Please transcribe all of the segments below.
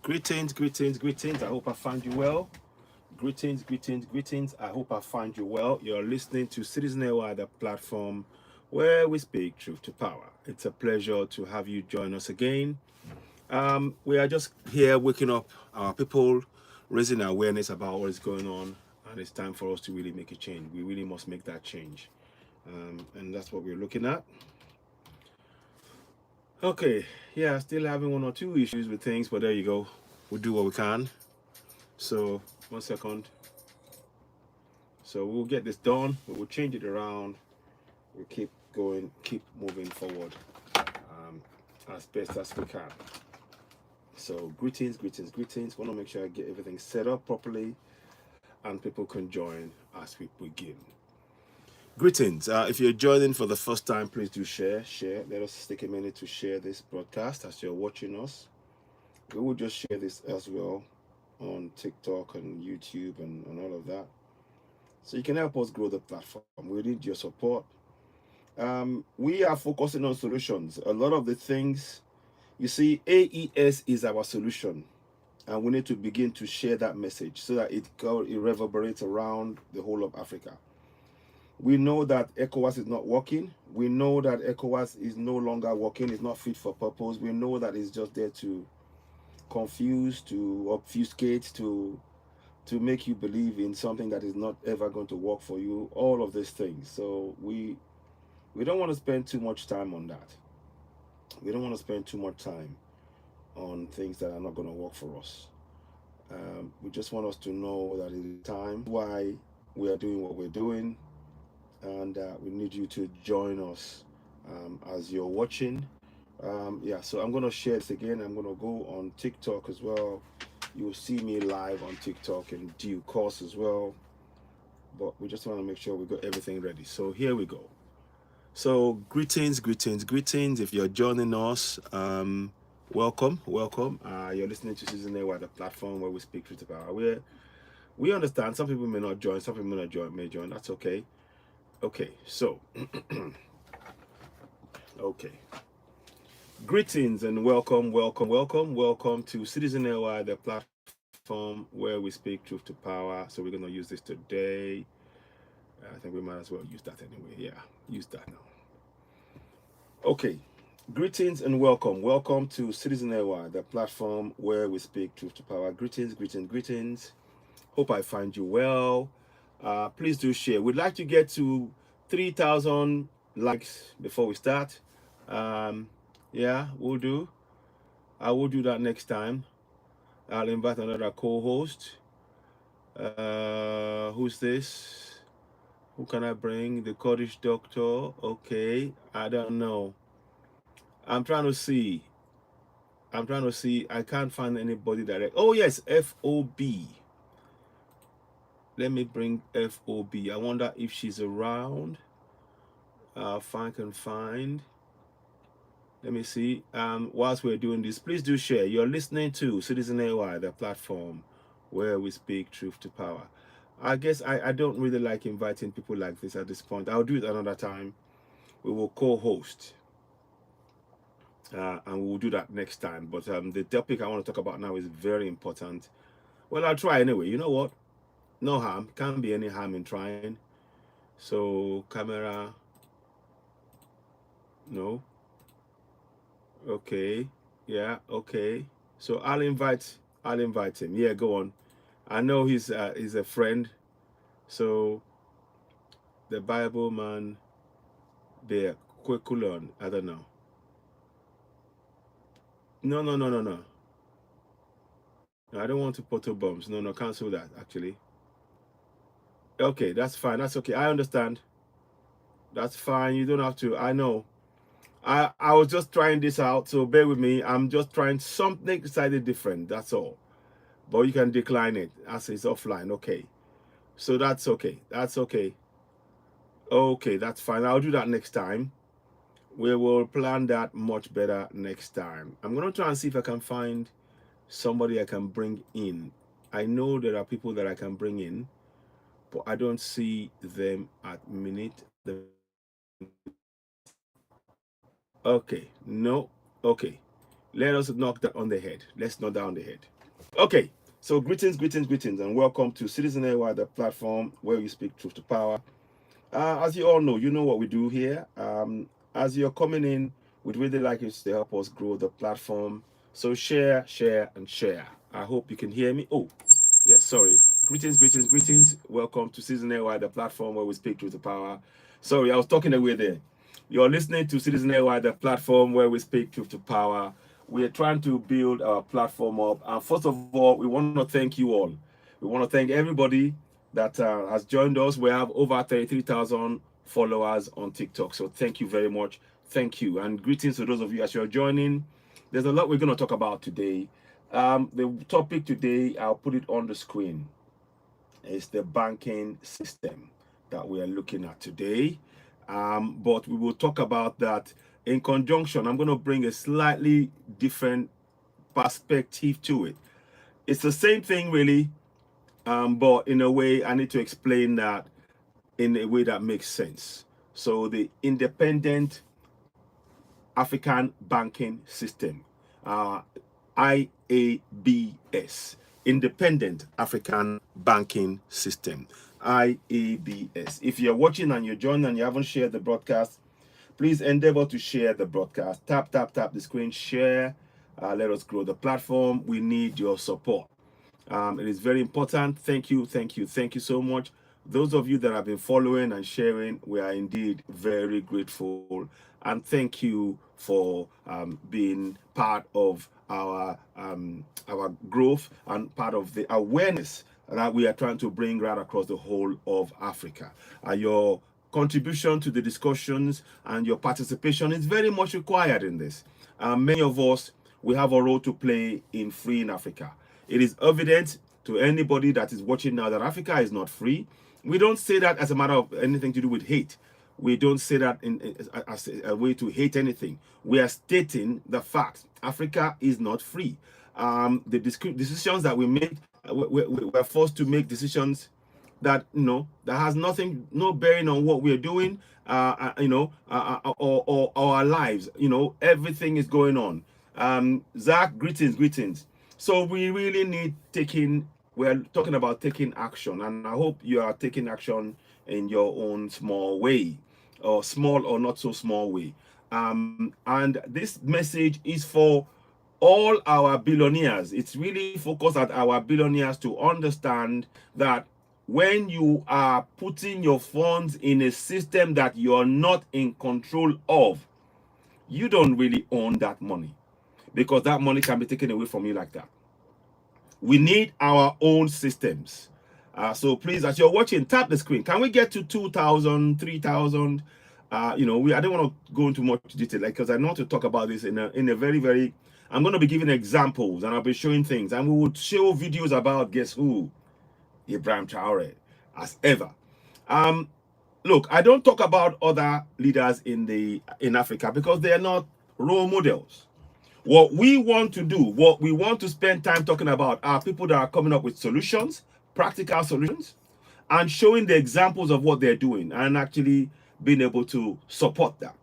Greetings, greetings, greetings. I hope I find you well. Greetings, greetings, greetings. I hope I find you well. You're listening to Citizen AY, the platform where we speak truth to power. It's a pleasure to have you join us again. We are just here waking up our people, raising awareness about what is going on, and it's time for us to really make a change. We really must make that change. And that's what we're looking at. Okay, yeah, still having one or two issues with things, but there you go. We'll do what we can. So, 1 second. So we'll get this done. We'll change it around. We'll keep going, keep moving forward as best as we can. So greetings, greetings, greetings. Want to make sure I get everything set up properly and people can join as we begin. Greetings. If you're joining for the first time, please do share. Share. Let us take a minute to share this broadcast as you're watching us. We will just share this as well on TikTok and YouTube and all of that. So you can help us grow the platform. We need your support. We are focusing on solutions. A lot of the things, you see, AES is our solution. And we need to begin to share that message so that it reverberates around the whole of Africa. We know that ECOWAS is not working. We know that ECOWAS is no longer working. It's not fit for purpose. We know that it's just there to confuse, to obfuscate, to make you believe in something that is not ever going to work for you, all of these things. So we don't want to spend too much time on that. We don't want to spend too much time on things that are not going to work for us. We just want us to know that it is time why we are doing what we're doing, and we need you to join us as you're watching. Yeah, so I'm going to share this again. I'm going to go on TikTok as well. You'll see me live on TikTok in due course as well. But we just want to make sure we got everything ready. So here we go. So greetings, greetings, greetings. If you're joining us, welcome, welcome. You're listening to Season A, the platform where we speak truth to power. We understand some people may not join, some people may join. That's okay. Okay, so okay. Greetings and welcome, welcome, welcome, welcome to Citizen AY, the platform where we speak truth to power. So we're gonna use this today. I think we might as well use that anyway. Yeah, use that now. Okay. Greetings and welcome. Welcome to Citizen AY, the platform where we speak truth to power. Greetings, greetings, greetings. Hope I find you well. Please do share. We'd like to get to 3,000 likes before we start. Yeah, we'll do. I will do that next time. I'll invite another co-host. Who's this? Who can I bring? The Kurdish doctor. Okay, I don't know. I'm trying to see. I'm trying to see. I can't find anybody direct. Oh yes, FOB. Let me bring FOB. I wonder if she's around. If I can find. Let me see. Whilst we're doing this, please do share. You're listening to Citizen AY, the platform where we speak truth to power. I guess I don't really like inviting people like this at this point. I'll do it another time. We will co-host. And we'll do that next time. But the topic I want to talk about now is very important. Well, I'll try anyway. You know what? No harm. Can't be any harm in trying. So, camera, no. Okay. Yeah, okay. So I'll invite him. Yeah, go on. I know he's a friend. So the Bible man there, Kwekulon, I don't know. No, no, no, no, no. No, I don't want to photo bombs. No, no, cancel that actually. Okay, that's fine. That's okay. I understand. That's fine. You don't have to. I know. I was just trying this out, so bear with me. I'm just trying something slightly different. That's all. But you can decline it as it's offline. Okay. So that's okay. That's okay. Okay, that's fine. I'll do that next time. We will plan that much better next time. I'm going to try and see if I can find somebody I can bring in. I know there are people that I can bring in, but I don't see them at minute. Okay, no, okay. Let us knock that on the head. Let's knock down the head. Okay, so greetings, greetings, greetings, and welcome to Citizen AY, the platform where we speak truth to power. As you all know, you know what we do here. As you're coming in, we'd really like you to help us grow the platform. So share, share, and share. I hope you can hear me. Oh, yes, sorry. Greetings, greetings, greetings. Welcome to Citizen AY, the platform where we speak truth to power. Sorry, I was talking away there. You're listening to Citizen AY, the platform where we speak truth to power. We are trying to build our platform up. And first of all, we want to thank you all. We want to thank everybody that has joined us. We have over 33,000 followers on TikTok. So thank you very much. Thank you. And greetings to those of you as you're joining. There's a lot we're going to talk about today. The topic today, I'll put it on the screen, is the banking system that we are looking at today. But we will talk about that in conjunction. I'm going to bring a slightly different perspective to it. It's the same thing, really, but in a way, I need to explain that in a way that makes sense. So the Independent African Banking System, IABS, Independent African Banking System, IABS. If you're watching and you're joining and you haven't shared the broadcast, please endeavor to share the broadcast. Tap, tap, tap the screen, share. Let us grow the platform. We need your support. It is very important. Thank you, thank you, thank you so much. Those of you that have been following and sharing, we are indeed very grateful. And thank you for being part of our growth and part of the awareness that we are trying to bring right across the whole of Africa. Your contribution to the discussions and your participation is very much required in this. Many of us, we have a role to play in freeing Africa. It is evident to anybody that is watching now that Africa is not free. We don't say that as a matter of anything to do with hate. We don't say that as a way to hate anything. We are stating the fact. Africa is not free. The decisions that we make, we're forced to make decisions that, that has no bearing on what we're doing, or our lives. Everything is going on. Zach, greetings. So we really need we're talking about taking action, and I hope you are taking action in your own small way, or small or not so small way. And this message is for all our billionaires. It's really focused at our billionaires to understand that when you are putting your funds in a system that you're not in control of, you don't really own that money, because that money can be taken away from you like that. We need our own systems. So please, as you're watching, tap the screen. Can we get to 2,000, 3,000? I don't want to go into much detail, because I want to talk about this in a very, very, I'm going to be giving examples, and I'll be showing things, and we would show videos about, guess who? Ibrahim Traore, as ever. Look, I don't talk about other leaders in Africa, because they are not role models. What we want to do, what we want to spend time talking about, are people that are coming up with solutions, practical solutions, and showing the examples of what they're doing, and actually being able to support that.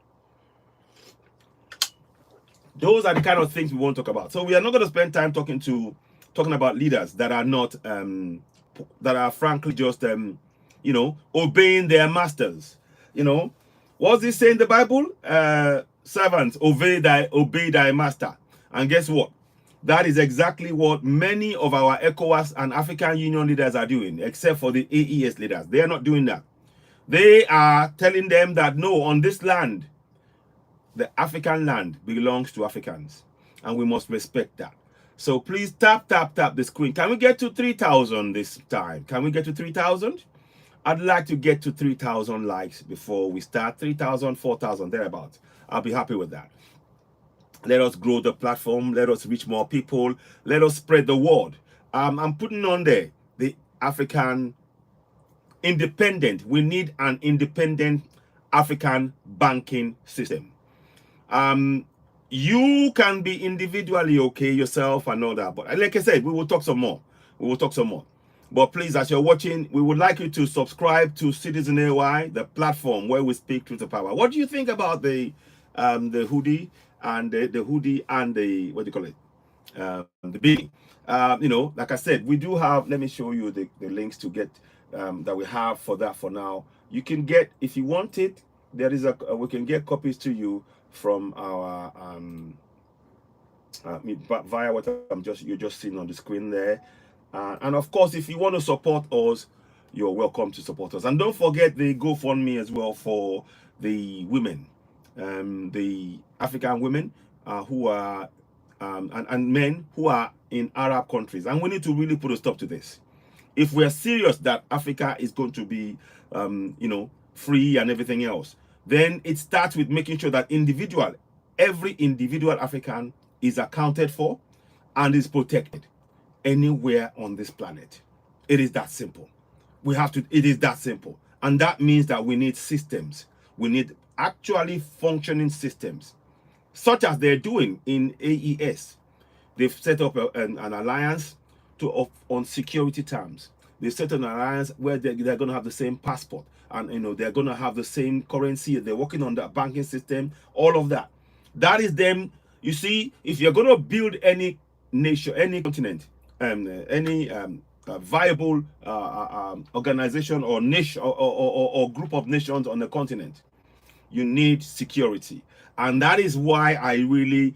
Those are the kind of things we want to talk about. So we are not going to spend time talking about leaders that are not that are frankly just obeying their masters. What's this say in the Bible? Servants, obey thy master. And guess what? That is exactly what many of our ECOWAS and African Union leaders are doing, except for the AES leaders. They are not doing that. They are telling them that no, on this land, the African land belongs to Africans, and we must respect that. So please tap the screen. Can we get to 3,000 this time? Can we get to 3,000? I'd like to get to 3,000 likes before we start. 3,000, 4,000, thereabouts. I'll be happy with that. Let us grow the platform. Let us reach more people. Let us spread the word. I'm putting on there the African independent. We need an independent African banking system. You can be individually okay yourself and all that, but like I said, we will talk some more. But please, as you're watching, we would like you to subscribe to Citizen AY, the platform where we speak truth to power. What do you think about the hoodie? and the hoodie and the, what do you call it, the beanie. You know, like I said, we do have, let me show you the links to get, that we have for that for now. You can get, if you want it, there is we can get copies to you from our, via what you're just seeing on the screen there. And of course, if you want to support us, you're welcome to support us. And don't forget the GoFundMe as well for the women, the African women who are, and men who are in Arab countries. And we need to really put a stop to this. If we're serious that Africa is going to be, you know, free and everything else, then it starts with making sure that every individual African is accounted for and is protected anywhere on this planet. It is that simple. It is that simple. And that means that we need systems. We need actually functioning systems, such as they're doing in AES. They've set up an alliance on security terms. They set an alliance where they're going to have the same passport, and you know, they're going to have the same currency. They're working on the banking system, all of that. That is them. You see, if you're going to build any nation, any continent, any viable organization or nation or group of nations on the continent, you need security. And that is why I really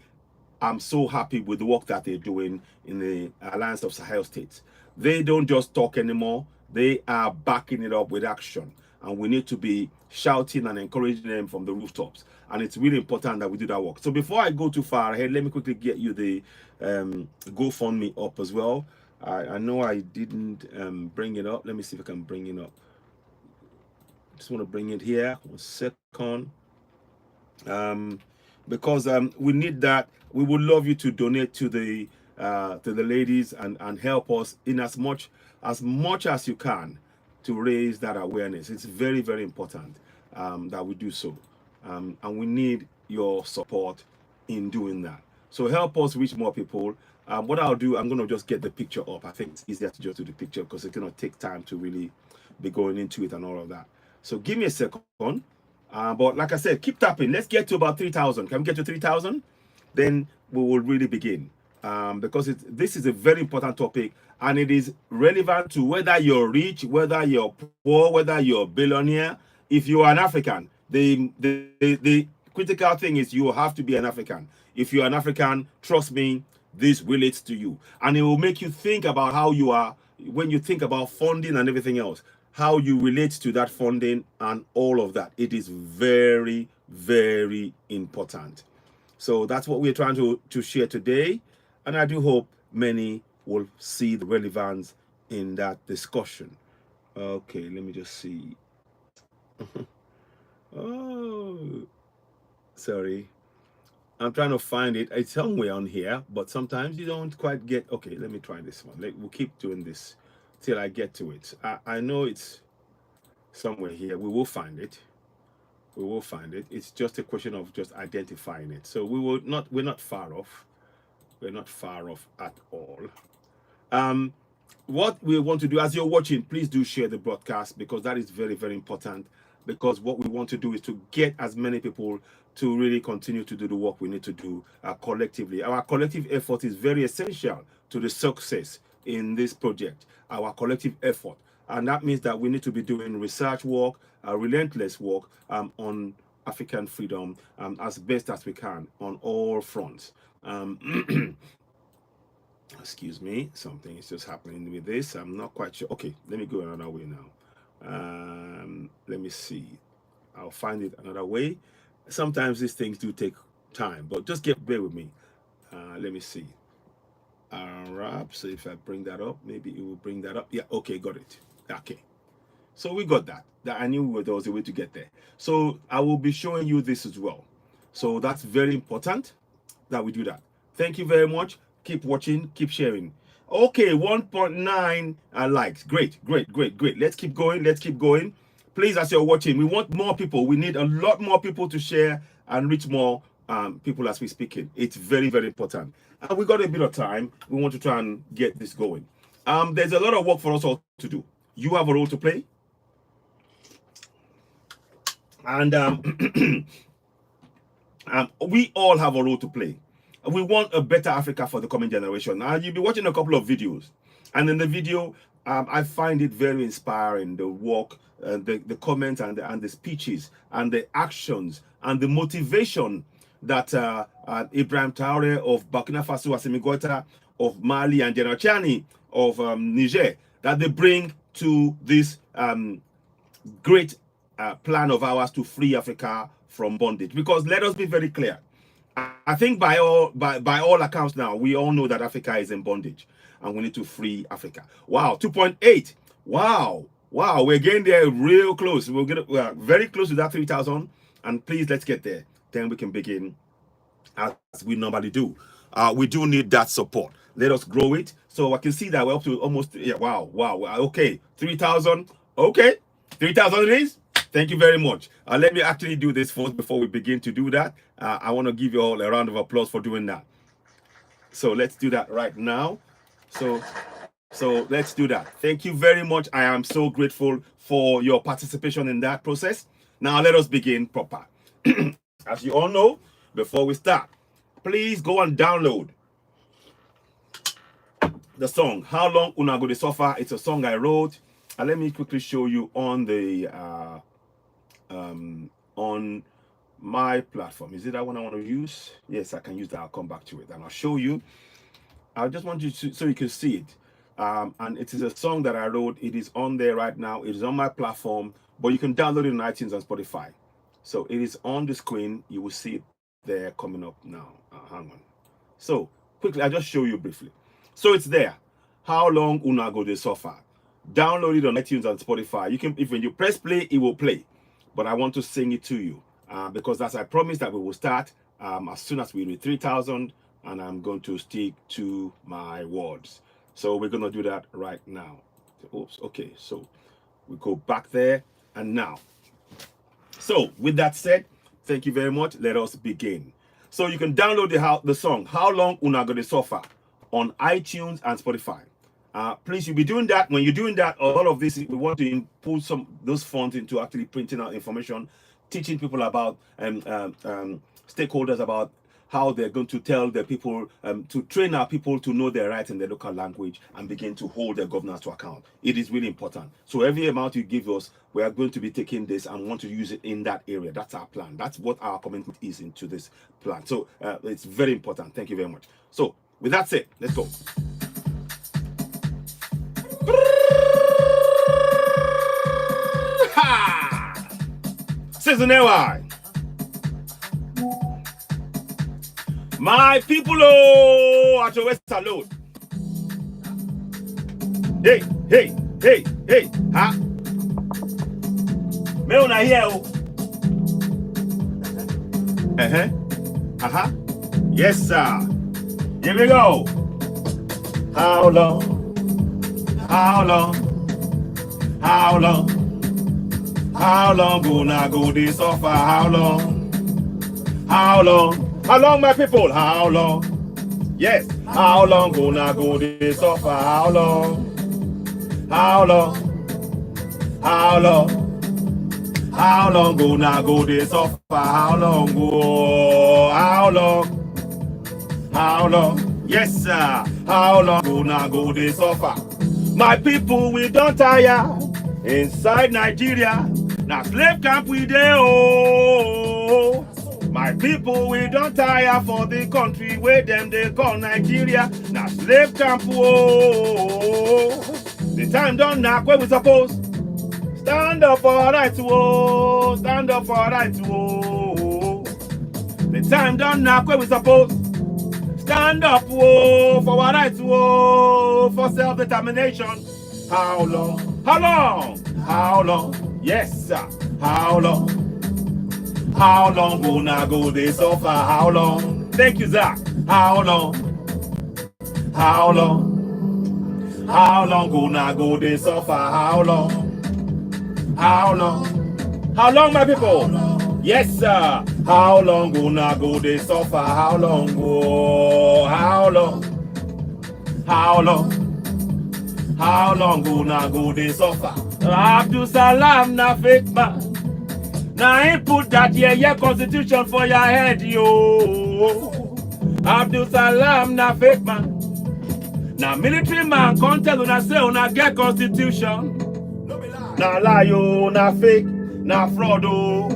am so happy with the work that they're doing in the Alliance of Sahel States. They don't just talk anymore, they are backing it up with action. And we need to be shouting and encouraging them from the rooftops. And it's really important that we do that work. So before I go too far ahead, let me quickly get you the GoFundMe up as well. I know I didn't bring it up. Let me see if I can bring it up. Just want to bring it here. 1 second. Because we need that. We would love you to donate to the ladies and help us in as much as you can to raise that awareness. It's very, very important that we do so. And we need your support in doing that. So help us reach more people. What I'll do, I'm going to just get the picture up. I think it's easier to just do the picture because it's going to take time to really be going into it and all of that. So give me a second. But like I said, keep tapping. Let's get to about 3,000. Can we get to 3,000? Then we will really begin. Because this is a very important topic, and it is relevant to whether you're rich, whether you're poor, whether you're a billionaire. If you are an African, the critical thing is you have to be an African. If you're an African, trust me, this relates to you. And it will make you think about how you are, when you think about funding and everything else, how you relate to that funding and all of that. It is very, very important. So that's what we're trying to share today. And I do hope many will see the relevance in that discussion. Okay, let me just see. Oh, sorry. I'm trying to find it. It's somewhere on here, but sometimes you don't quite get. Okay, let me try this one. We'll keep doing this till I get to it. I know it's somewhere here. We will find it. We will find it. It's just a question of just identifying it. So we're not far off. We're not far off at all. What we want to do, as you're watching, please do share the broadcast, because that is very, very important. Because what we want to do is to get as many people to really continue to do the work we need to do collectively. Our collective effort is very essential to the success in this project, our collective effort. And that means that we need to be doing research work, relentless work on African freedom as best as we can on all fronts. Excuse me, something is just happening with this. I'm not quite sure. Okay, let me go another way now. Let me see. I'll find it another way. Sometimes these things do take time, but just bear with me. Let me see. Arab. So if I bring that up, maybe it will bring that up. Yeah. Okay, got it. Okay. So we got that. I knew there was a way to get there. So I will be showing you this as well. So that's very important that we do that. Thank you very much. Keep watching. Keep sharing. Okay, 1.9 likes. Great. Let's keep going. Let's keep going. Please, as you're watching, we want more people. We need a lot more people to share and reach more people as we speak it. It's very, very important. And we got a bit of time. We want to try and get this going. There's a lot of work for us all to do. You have a role to play. And We all have a role to play. We want a better Africa for the coming generation. Now, you'll be watching a couple of videos, and in the video, I find it very inspiring, the work, the comments, and the speeches, and the actions, and the motivation that Ibrahim Traore of Burkina Faso, Assimi Goïta of Mali, and General Chani of Niger, that they bring to this great plan of ours to free Africa from bondage. Because let us be very clear, I think by all accounts now, we all know that Africa is in bondage and we need to free Africa. Wow, 2.8. Wow, we're getting there real close. We're very close to that 3,000, and please, let's get there. Then we can begin as we normally do. We do need that support. Let us grow it. So I can see that we're up to almost, yeah, wow, okay, 3,000, okay, 3,000 it is. Thank you very much. Let me actually do this first before we begin to do that. I want to give you all a round of applause for doing that. So let's do that right now. So let's do that. Thank you very much. I am so grateful for your participation in that process. Now let us begin proper. As you all know, before we start, please go and download the song How Long Una Go Dey Suffer. It's a song I wrote. And let me quickly show you on the on my platform. Is it that one I want to use? Yes, I can use that. I'll come back to it and I'll show you. I just want you to, so you can see it. And it is a song that I wrote. It is on there right now. It is on my platform, but you can download it on iTunes and Spotify. So it is on the screen. You will see it there coming up now. Hang on. So quickly, I'll just show you briefly. So it's there. How Long Una Go Dey Suffer. Download it on iTunes and Spotify. You can, if when you press play, it will play. But I want to sing it to you because as I promised that we will start as soon as we reach 3,000, and I'm going to stick to my words. So we're going to do that right now. Oops. Okay. So we go back there and now. So with that said, thank you very much. Let us begin. So you can download the song How Long Una Go Dey Suffer on iTunes and Spotify. Please, you'll be doing that. When you're doing that, all of this, we want to input those funds into actually printing out information, teaching people about stakeholders about how they're going to tell their people, to train our people to know their rights in their local language and begin to hold their governors to account. It is really important. So every amount you give us, we are going to be taking this and want to use it in that area. That's our plan. That's what our commitment is into this plan. So it's very important. Thank you very much. So with that said, let's go. Season AY. My people, oh, at your west salute. Hey, ha. Me una here, oh. Yes, sir. Here we go. How long? How long gonna go this suffer? How long, my people? How long? Yes, how long gonna go this suffer? How long gonna go this suffer? How long? Yes, sir. How long gonna go this suffer? My people, we don't tire inside Nigeria. Now slave camp we dey, oh. My people, we don't tire for the country where them they call Nigeria. Now slave camp, oh. The time done knock where we suppose. Stand up for our rights, oh. Stand up for our rights, oh. The time done knock where we suppose. Stand up, whoa, for our rights, whoa, for self-determination. How long? Yes, sir. How long gonna go this suffer? How long? Thank you, Zach. How long gonna go this suffer? How long, my people? Yes, sir. How long gonna go this suffer? How long? Oh, how long gonna go this suffer? Abdul Salam na fake man. Now I put that yeah constitution for your head, yo. Abdul Salam na fake man. Now military man can't tell una say una get constitution. Na lie yo, na fake, na fraud oh.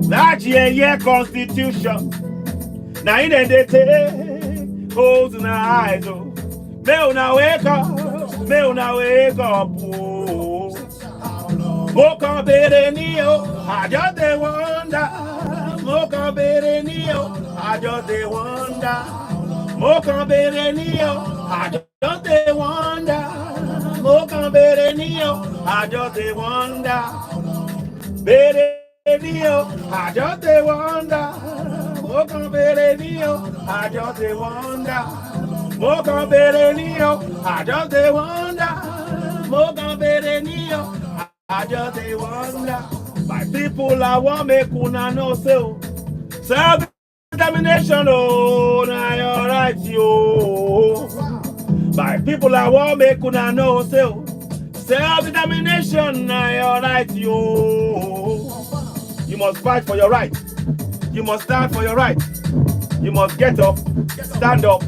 That yeah constitution. Now in the take holes in the eyes oh. May una wake up oh. Moka Berenio, I just they wonder. Moka Berenio, I just they wonder. Moka Berenio, I just they wonder. Moka Berenio, I just they wonder. Berenio, I just they wonder. Moka Berenio, I just they wonder. Moka Berenio, I just they wonder. Moka Berenio, I just they wonder. My people, I want make una know so. Self-determination, oh, now you're right, yo. My people, I want make una know so. Self-determination, now you're right, yo. You must fight for your right. You must stand for your right. You must get up, stand up.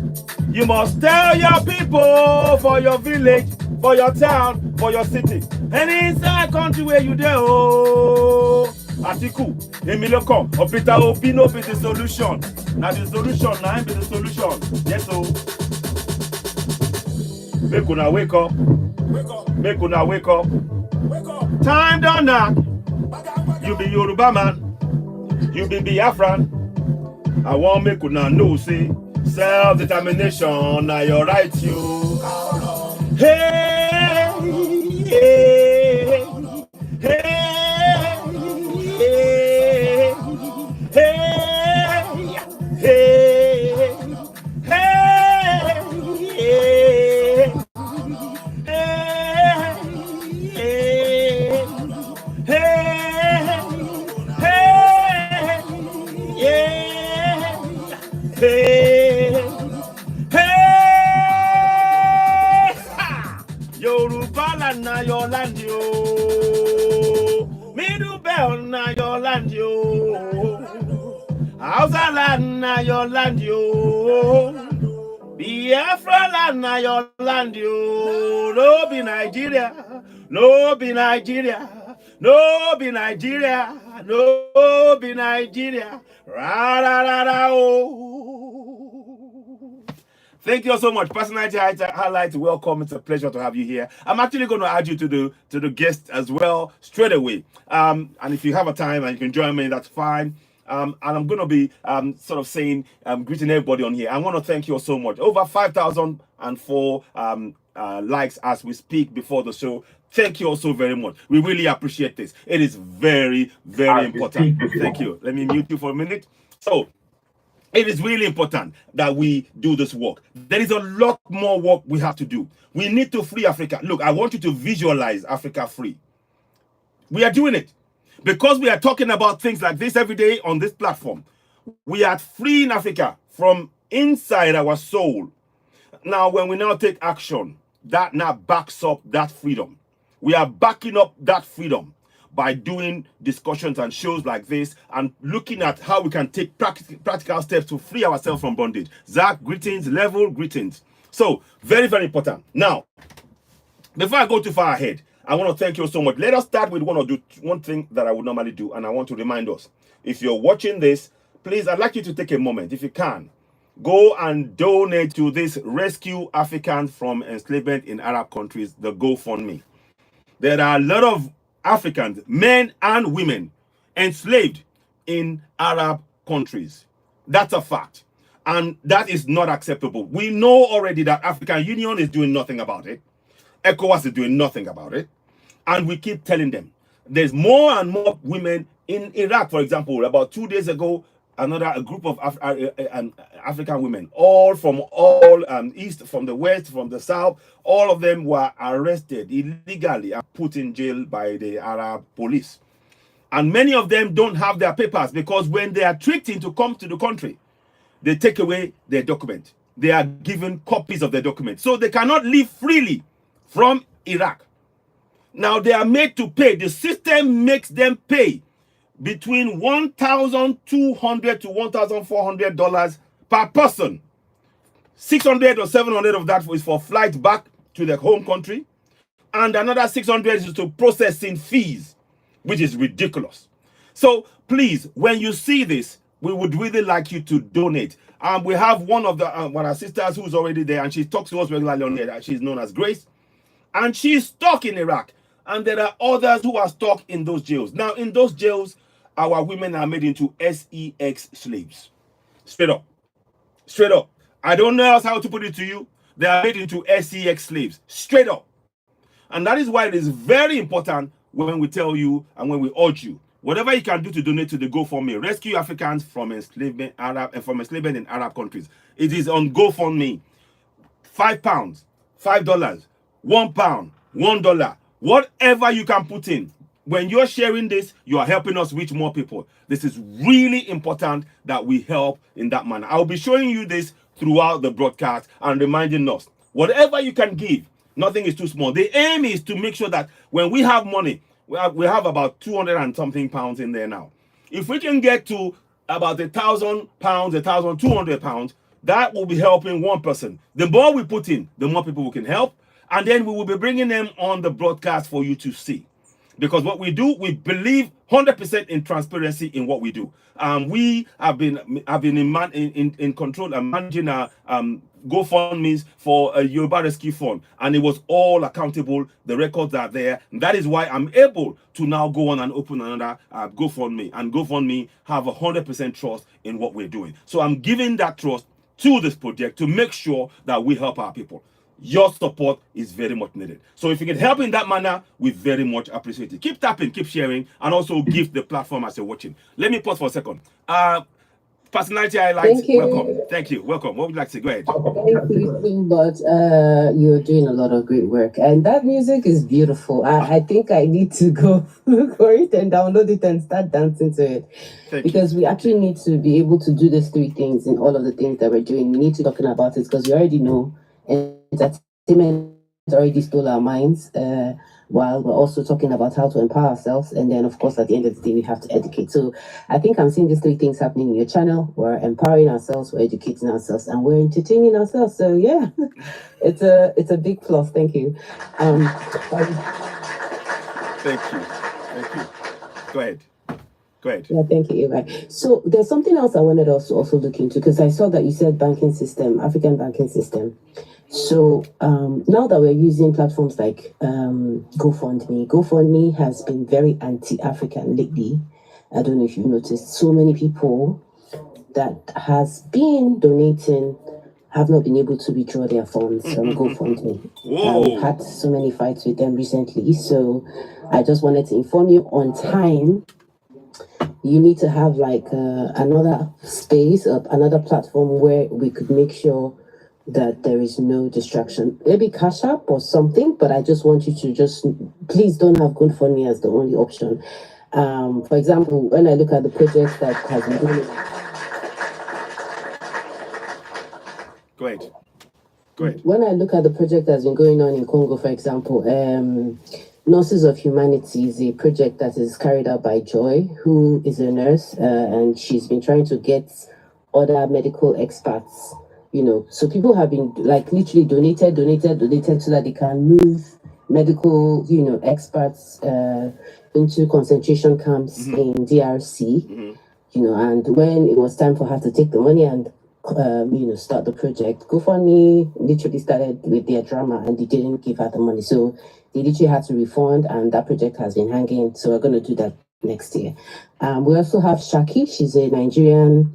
You must tell your people for your village, for your town, for your city. Any inside country where you there, oh. Atiku, Emilio or Peter Obi no be the solution. Now the solution, now be the solution. Yes, so. Make una wake up. Make una wake up. Time done now. You be Yoruba man. You be Biafran. I want make una know, say, self-determination, now you're right, you. Hey, hey, hey, hey, hey, hey, Yoruba land na your land yo. Middle belt na your land yo. Hausa land na your land yo. Biafra land na your land yo. No be Nigeria. No be Nigeria. No be Nigeria. No be Nigeria. Ra ra ra ra oh. Thank you so much. Personality highlights. Welcome. It's a pleasure to have you here. I'm actually going to add you to the guest as well straight away. And if you have a time and you can join me, that's fine. And I'm going to be sort of saying, greeting everybody on here. I want to thank you all so much. Over 5,004 likes as we speak before the show. Thank you all so very much. We really appreciate this. It is very, very important. Thank you. Let me mute you for a minute. So, it is really important that we do this work. There is a lot more work we have to do. We need to free Africa. Look, I want you to visualize Africa free. We are doing it. Because we are talking about things like this every day on this platform. We are freeing Africa from inside our soul. Now, when we now take action, that now backs up that freedom. We are backing up that freedom by doing discussions and shows like this and looking at how we can take practical steps to free ourselves from bondage. Zach, greetings, Level, greetings. So, very, very important. Now, before I go too far ahead, I want to thank you so much. Let us start with one thing that I would normally do, and I want to remind us. If you're watching this, please, I'd like you to take a moment, if you can, go and donate to this Rescue Africans from Enslavement in Arab Countries, the GoFundMe. There are a lot of Africans, men and women, enslaved in Arab countries. That's a fact. And that is not acceptable. We know already that African Union is doing nothing about it. ECOWAS is doing nothing about it. And we keep telling them. There's more and more women in Iraq, for example. About 2 days ago, a group of African women, all from east, from the west, from the south, all of them were arrested illegally and put in jail by the Arab police. And many of them don't have their papers because when they are tricked into come to the country, they take away their document. They are given copies of their document. So they cannot live freely from Iraq. Now they are made to pay. The system makes them pay between $1,200 to $1,400 per person. 600 or 700 of that is for flight back to their home country, and another 600 is to processing fees, which is ridiculous. So please, when you see this, we would really like you to donate. We have one of our sisters who's already there, and she talks to us regularly on here. She's known as Grace, and she's stuck in Iraq. And there are others who are stuck in those jails. Now, in those jails, our women are made into sex slaves. Straight up. Straight up. I don't know else how to put it to you. They are made into sex slaves. Straight up. And that is why it is very important when we tell you and when we urge you, whatever you can do to donate to the GoFundMe, Rescue Africans from enslavement in Arab countries. It is on GoFundMe. £5, $5, £1, $1, whatever you can put in. When you're sharing this, you are helping us reach more people. This is really important that we help in that manner. I'll be showing you this throughout the broadcast and reminding us, whatever you can give, nothing is too small. The aim is to make sure that when we have money, we have about 200 and something pounds in there now. If we can get to about £1,000, £1,200, that will be helping one person. The more we put in, the more people we can help. And then we will be bringing them on the broadcast for you to see. Because what we do, we believe 100% in transparency in what we do. We have been in control and managing our GoFundMes for a Yoruba Rescue Fund, and it was all accountable. The records are there. And that is why I'm able to now go on and open another GoFundMe, and GoFundMe have 100% trust in what we're doing. So I'm giving that trust to this project to make sure that we help our people. Your support is very much needed. So if you can help in that manner, we very much appreciate it. Keep tapping, keep sharing, and also give the platform as you're watching. Let me pause for a second. Personality highlights, welcome. Thank you, welcome. What would you like to say? Go ahead. Thank you so much. You're doing a lot of great work, and that music is beautiful. I think I need to go look for it and download it and start dancing to it. Because we actually need to be able to do these three things in all of the things that we're doing. We need to talking about it because you already know entertainment already stole our minds, while we're also talking about how to empower ourselves. And then, of course, at the end of the day, we have to educate. So I think I'm seeing these three things happening in your channel. We're empowering ourselves, we're educating ourselves, and we're entertaining ourselves. So yeah, it's a big plus. Thank you. Thank you. Thank you. Go ahead. Go ahead. Yeah, thank you, Eva. So there's something else I wanted us to also look into, because I saw that you said banking system, African banking system. So now that we're using platforms like GoFundMe has been very anti-African lately. I don't know if you've noticed, so many people that has been donating have not been able to withdraw their funds from GoFundMe. We've had so many fights with them recently. So I just wanted to inform you on time. You need to have like another space, another platform where we could make sure that there is no distraction. Maybe Cash App or something, but I just want you to just, please don't have GoFundMe as the only option. For example, when I look at the projects that has been going on. Go ahead. Go ahead. When I look at the project that's been going on in Congo, for example, Nurses of Humanity is a project that is carried out by Joy, who is a nurse, and she's been trying to get other medical experts, you know. So people have been like literally donated so that they can move medical, you know, experts into concentration camps in DRC, you know. And when it was time for her to take the money and you know, start the project, GoFundMe literally started with their drama and they didn't give her the money. So they literally had to refund, and that project has been hanging. So we're going to do that next year. We also have Shaki. She's a Nigerian,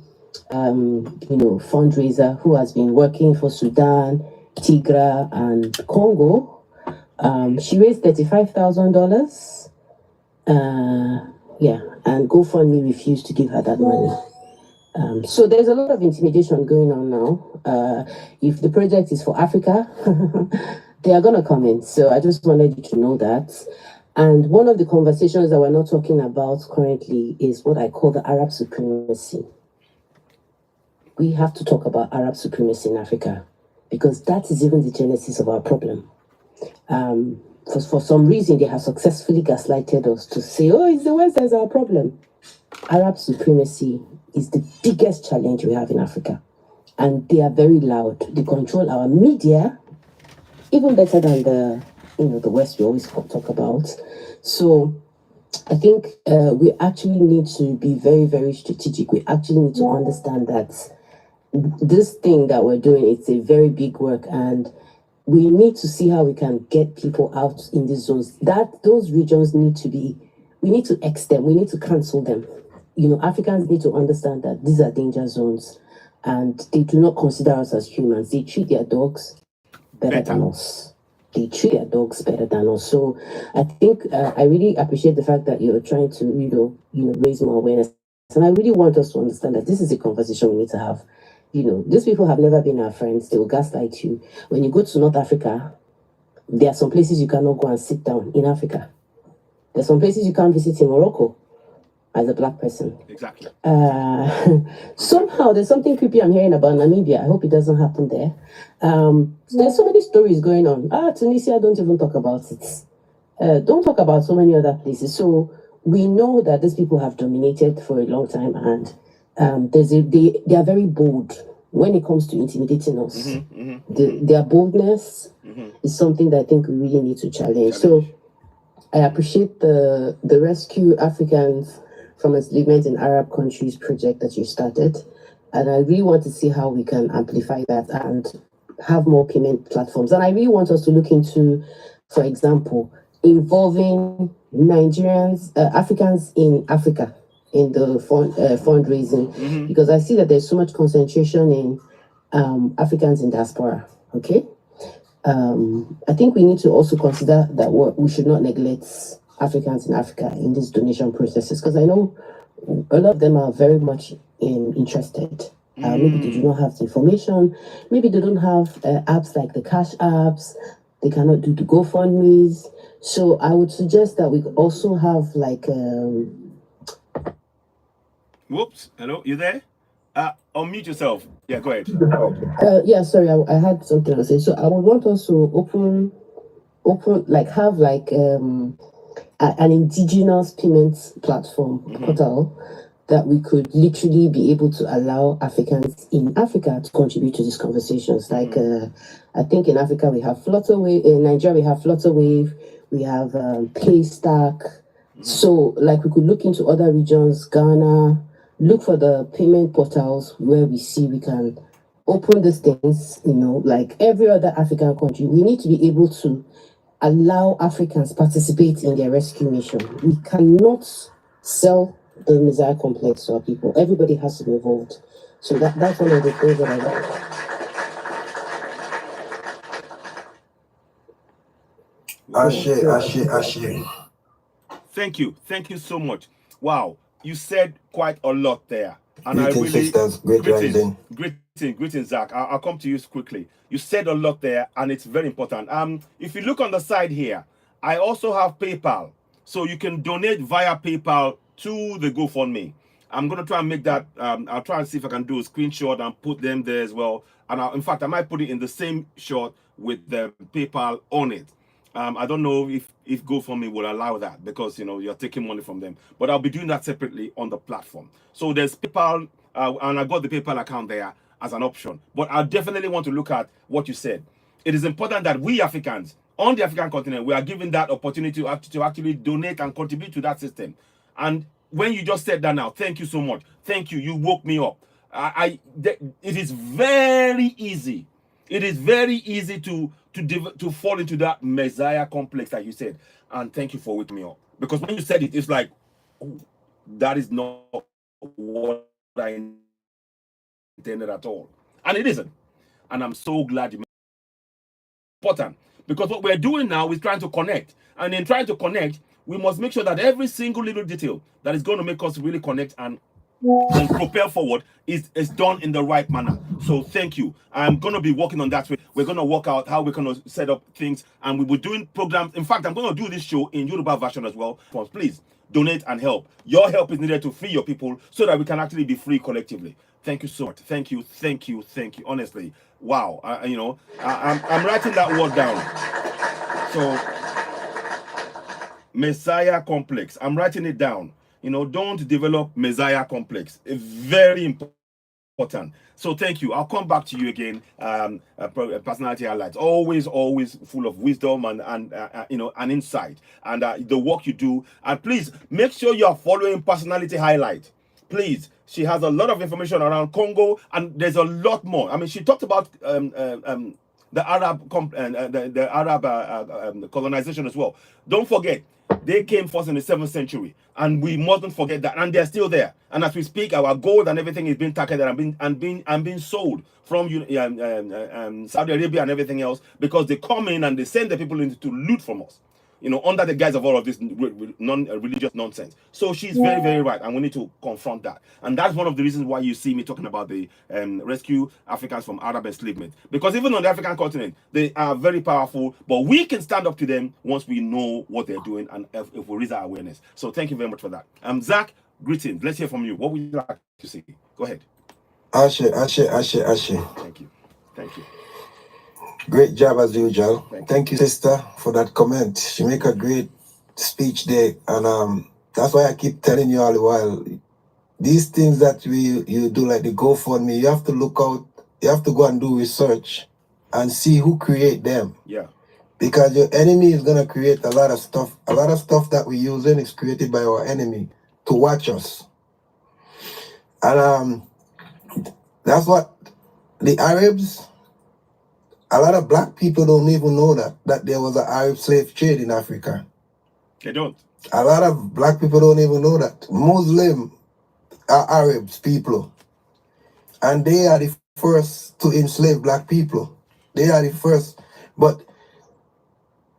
you know, fundraiser who has been working for Sudan, Tigra, and Congo. She raised $35,000. Yeah, and GoFundMe refused to give her that money. So there's a lot of intimidation going on now. If the project is for Africa, they are going to come in. So I just wanted you to know that. And one of the conversations that we're not talking about currently is what I call the Arab supremacy. We have to talk about Arab supremacy in Africa, because that is even the genesis of our problem. for some reason, they have successfully gaslighted us to say, oh, it's the West that's our problem. Arab supremacy is the biggest challenge we have in Africa. And they are very loud. They control our media, even better than the West we always talk about. So I think we actually need to be very, very strategic. We actually need to understand that this thing that we're doing, it's a very big work, and we need to see how we can get people out in these zones. Those regions need to be, we need to X them, we need to cancel them. Africans need to understand that these are danger zones, and they do not consider us as humans. They treat their dogs better than us. They treat their dogs better than us. So I think I really appreciate the fact that you're trying to, raise more awareness. And I really want us to understand that this is a conversation we need to have. These people have never been our friends. They will gaslight you. When you go to North Africa, there are some places you cannot go and sit down in Africa. There's some places you can't visit in Morocco as a black person. Exactly. Somehow there's something creepy I'm hearing about Namibia. I hope it doesn't happen there. There's so many stories going on. Tunisia, don't even talk about it. Don't talk about so many other places. So we know that these people have dominated for a long time, and they are very bold when it comes to intimidating us. Their boldness is something that I think we really need to challenge. So I appreciate the Rescue Africans from Enslavement in Arab Countries project that you started, and I really want to see how we can amplify that and have more payment platforms. And I really want us to look into, for example, involving Nigerians, Africans in Africa in the fundraising, because I see that there's so much concentration in Africans in diaspora. Okay, I think we need to also consider that we should not neglect Africans in Africa in these donation processes, because I know a lot of them are very much interested. Maybe they do not have the information. Maybe they don't have apps like the Cash apps. They cannot do the GoFundMes. So I would suggest that we also have like. Whoops! Hello, you there? Unmute yourself. Yeah, go ahead. Yeah, sorry, I had something to say. So I would want us to open, like have like an indigenous payments platform portal that we could literally be able to allow Africans in Africa to contribute to these conversations. Like I think in Africa we have Flutterwave, in Nigeria we have Flutterwave, we have Paystack. So like we could look into other regions, Ghana, look for the payment portals where we see we can open these things, like every other African country. We need to be able to allow Africans participate in their rescue mission. We cannot sell the Messiah complex to our people. Everybody has to be involved. So that's one of the things that I like. Ashe. Thank you so much. Wow, you said quite a lot there, and Greetings, I really sisters. greetings, Zach. I'll come to you quickly. You said a lot there, and it's very important. If you look on the side here, I also have PayPal, so you can donate via PayPal to the GoFundMe. I'm gonna try and make that. I'll try and see if I can do a screenshot and put them there as well. And in fact, I might put it in the same shot with the PayPal on it. I don't know if GoFundMe will allow that, because you're taking money from them, but I'll be doing that separately on the platform. So there's PayPal, and I got the PayPal account there as an option. But I definitely want to look at what you said. It is important that we Africans on the African continent, we are given that opportunity to actually donate and contribute to that system. And when you just said that now, thank you so much. Thank you. You woke me up. It is very easy. It is very easy to fall into that Messiah complex that you said. And thank you for waking me up. Because when you said it, it's like, oh, that is not what I intended at all. And it isn't. And I'm so glad you made it important. Because what we're doing now is trying to connect. And in trying to connect, we must make sure that every single little detail that is going to make us really connect and propel forward is done in the right manner. So thank you. I'm going to be working on that. We're going to work out how we're going to set up things, and we will doing programs. In fact, I'm going to do this show in Yoruba version as well. Please donate and help. Your help is needed to free your people so that we can actually be free collectively. Thank you so much. Thank you. Honestly, wow. I'm writing that word down. So Messiah complex. I'm writing it down. You know, don't develop Messiah complex. It's very important. So thank you. I'll come back to you again. Personality highlights. Always full of wisdom and you know, and insight, and the work you do. And please make sure you are following personality highlight. Please. She has a lot of information around Congo, and there's a lot more. I mean, she talked about the Arab the Arab colonization as well. Don't forget, they came first in the 7th century, and we mustn't forget that. And they're still there. And as we speak, our gold and everything is being targeted and being sold from Saudi Arabia and everything else, because they come in and they send the people in to loot from us, you know, under the guise of all of this non-religious nonsense. So she's very, very right, and we need to confront that. And that's one of the reasons why you see me talking about the rescue Africans from Arab enslavement. Because even on the African continent, they are very powerful, but we can stand up to them once we know what they're doing and if we raise our awareness. So thank you very much for that. Zach, greetings. Let's hear from you. What would you like to see? Go ahead. Ashe. Thank you. Thank you. Great job as usual. Thank you, sister, for that comment. She make a great speech there, and that's why I keep telling you all the while. These things that you do, like the GoFundMe, you have to look out. You have to go and do research and see who create them. Yeah. Because your enemy is gonna create a lot of stuff. A lot of stuff that we using is created by our enemy to watch us. And that's what the Arabs. A lot of black people don't even know that there was an Arab slave trade in Africa. They don't. A lot of black people don't even know that. Muslim are Arabs people. And they are the first to enslave black people. They are the first. But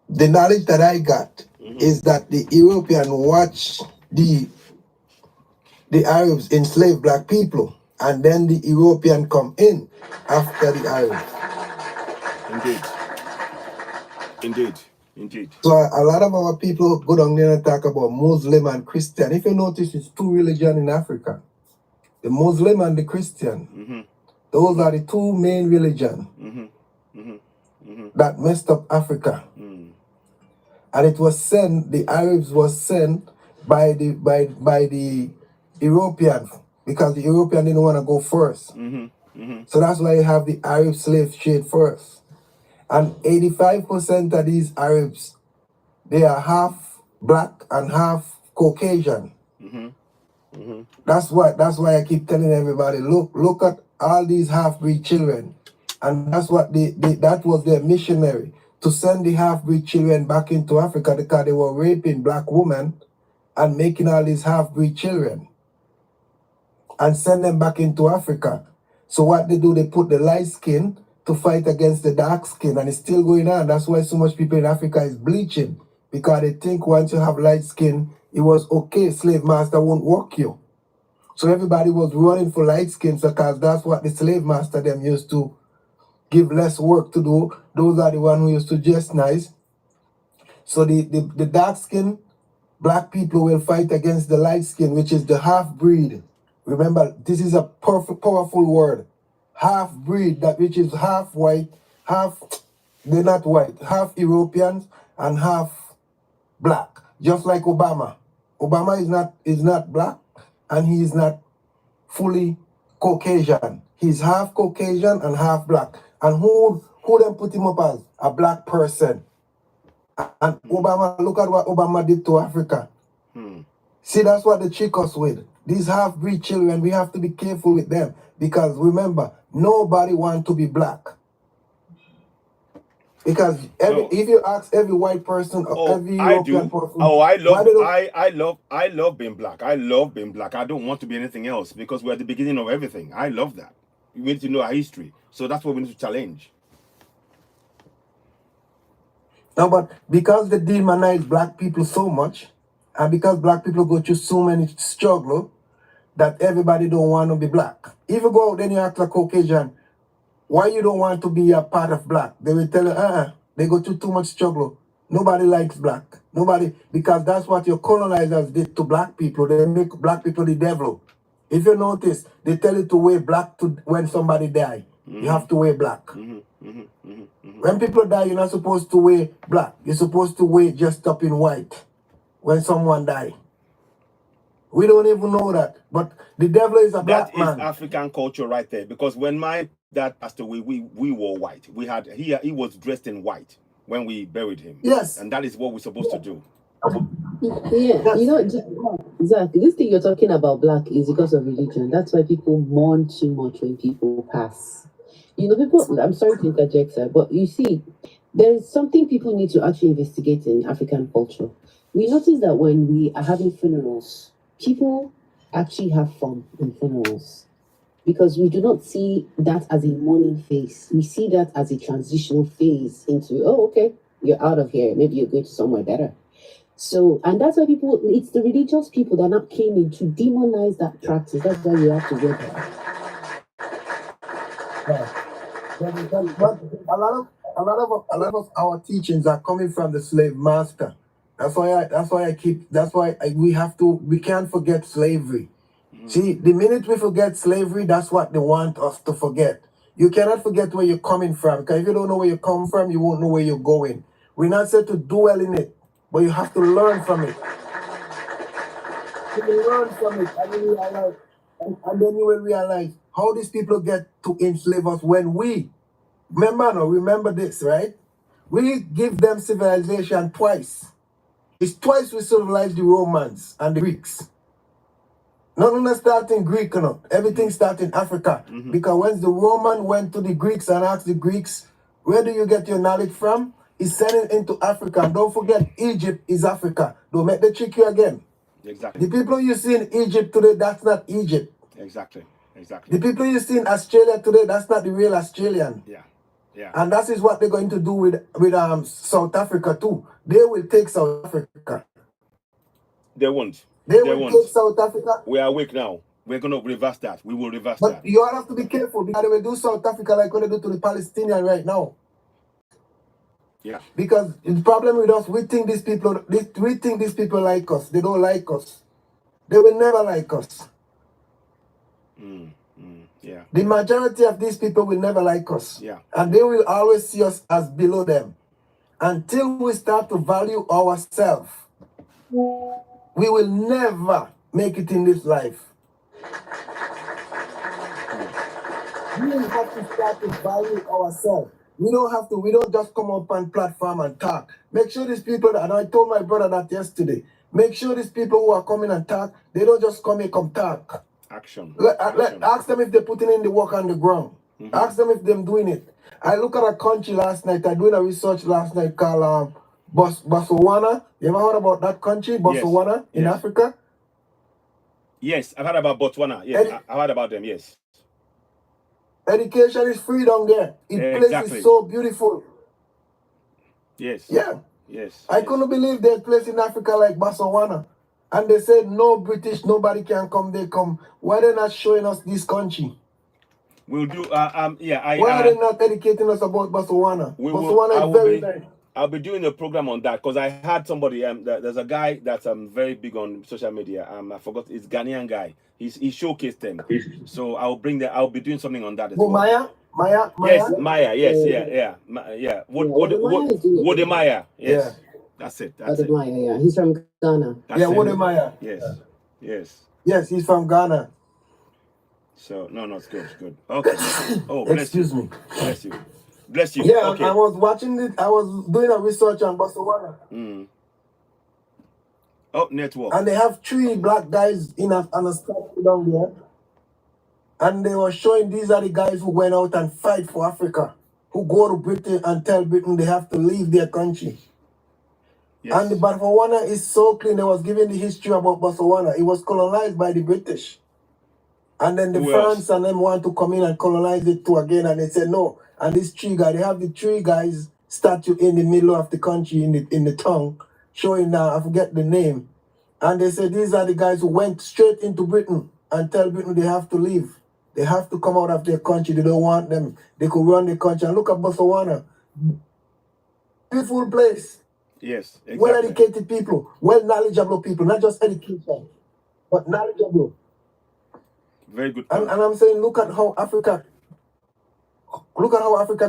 the knowledge that I got is that the European watched the Arabs enslave black people. And then the European come in after the Arabs. Indeed. So a lot of our people go down there and talk about Muslim and Christian. If you notice, it's two religions in Africa. The Muslim and the Christian. Those are the two main religions that messed up Africa. And it was sent, the Arabs was sent by the Europeans, because the European didn't want to go first. So that's why you have the Arab slave trade first. And 85% of these Arabs, they are half black and half Caucasian. That's why I keep telling everybody, look at all these half-breed children. And that's what that was their missionary, to send the half-breed children back into Africa, because they were raping black women and making all these half-breed children and send them back into Africa. So what they do, they put the light skin to fight against the dark skin, and it's still going on. That's why so much people in Africa is bleaching, because they think once you have light skin, it was okay, slave master won't work you. So everybody was running for light skins, because that's what the slave master them used to give less work to do. Those are the ones who used to dress nice. So the dark skin black people will fight against the light skin, which is the half-breed. Remember, this is a powerful word. Half-breed, that which is half white, they're not white, half Europeans and half black. Just like Obama. Obama is not black, and he is not fully Caucasian. He's half Caucasian and half black. And who then put him up as a black person? And Obama, look at what Obama did to Africa. See, that's what they trick us with. These half-breed children, we have to be careful with them. Because remember, nobody wants to be black. Because if you ask every white person or every European person, I love being black. I love being black. I don't want to be anything else, because we're at the beginning of everything. I love that. We need to know our history. So that's what we need to challenge. No, but because they demonize black people so much, and because black people go through so many struggles, that everybody don't want to be black. If you go out and you act like Caucasian, why you don't want to be a part of black? They will tell you, they go through too much struggle. Nobody likes black. Nobody, because that's what your colonizers did to black people. They make black people the devil. If you notice, they tell you to wear black when somebody die. You have to wear black. When people die, you're not supposed to wear black. You're supposed to wear just up in white. when someone die. We don't even know that. But the devil is a black That is man. African culture right there. Because when my dad passed away, we wore white. He was dressed in white when we buried him. Yes. And that is what we're supposed to do. Yeah, you know, Zach, this thing you're talking about black is because of religion. That's why people mourn too much when people pass. You know, people, I'm sorry to interject, sir, but you see, there's something people need to actually investigate in African culture. We notice that when we are having funerals, people actually have fun in funerals because we do not see that as a mourning phase. We see that as a transitional phase into, oh, okay, you're out of here. Maybe you're going to somewhere better. So, and that's why people, it's the religious people that not came in to demonize that practice. That's why you have to go there. Yeah. But a lot of our teachings are coming from the slave master. We can't forget slavery. See, the minute we forget slavery, that's what they want us to forget. You cannot forget where you're coming from, because if you don't know where you come from, you won't know where you're going. We're not said to dwell in it, but you have to learn from it. You learn from it, and then you will realize how these people get to enslave us when we remember this, right? We give them civilization twice. It's twice we civilized the Romans and the Greeks. Nothing start in Greek, everything starts in Africa. Because when the Roman went to the Greeks and asked the Greeks, where do you get your knowledge from? He sent it into Africa. And don't forget, Egypt is Africa. Don't make the trick you again. Exactly. The people you see in Egypt today, that's not Egypt. Exactly. The people you see in Australia today, that's not the real Australian. Yeah. And that is what they're going to do with South Africa too. They will take South Africa. They won't. They will take South Africa. We are awake now. We're going to reverse that. We will reverse But that. you all have to be careful because they will do South Africa like what they do to the Palestinians right now. Yeah. Because the problem with us, we think these people like us. They don't like us. They will never like us. Yeah. The majority of these people will never like us. Yeah. And they will always see us as below them. Until we start to value ourselves, we will never make it in this life. We have to start to value ourselves. We don't just come up on platform and talk. Make sure these people, and I told my brother that yesterday, make sure these people who are coming and talk, they don't just come and come talk. Action. Ask them if they're putting in the work on the ground. Ask them if they're doing it. I look at a country last night. I doing a research last night called Botswana. You ever heard about that country, Botswana, in Africa? Yes, I've heard about Botswana. Yes, I've heard about them. Yes. Education is free down there. Place is so beautiful. Yes. Yeah. Yes. I couldn't believe there's a place in Africa like Botswana. And they said no British, nobody can come. They come. Why are they not showing us this country? We'll do. Why are they not educating us about Botswana? Botswana is very nice. I'll be doing a program on that because I had somebody. There's a guy that's very big on social media. I forgot. It's Ghanaian guy. He showcased them. So I'll be doing something on that as well. Maya. Yes, Maya. Yes, yeah. Wode Maya. Yes. Yeah. That's it. Maya, yeah. He's from Ghana. Wode Maya. Yes, he's from Ghana. So no, it's good. It's good. Okay. Oh, excuse me. Bless you. Yeah, okay. I was watching it. I was doing a research on Botswana. Oh, network. And they have 3 black guys on a statue down there. And they were showing these are the guys who went out and fight for Africa, who go to Britain and tell Britain they have to leave their country. Yes. And the Botswana is so clean. They was giving the history about Botswana. It was colonized by the British. And then the France and them want to come in and colonize it too again. And they said no. And these 3 guys, they have the 3 guys statue in the middle of the country in the town, showing I forget the name. And they said these are the guys who went straight into Britain and tell Britain they have to leave. They have to come out of their country. They don't want them. They could run the country. And look at Botswana. Beautiful place. Yes, exactly. Well-educated people. Well-knowledgeable people. Not just education, but knowledgeable. Very good. And I'm saying, look at how Africa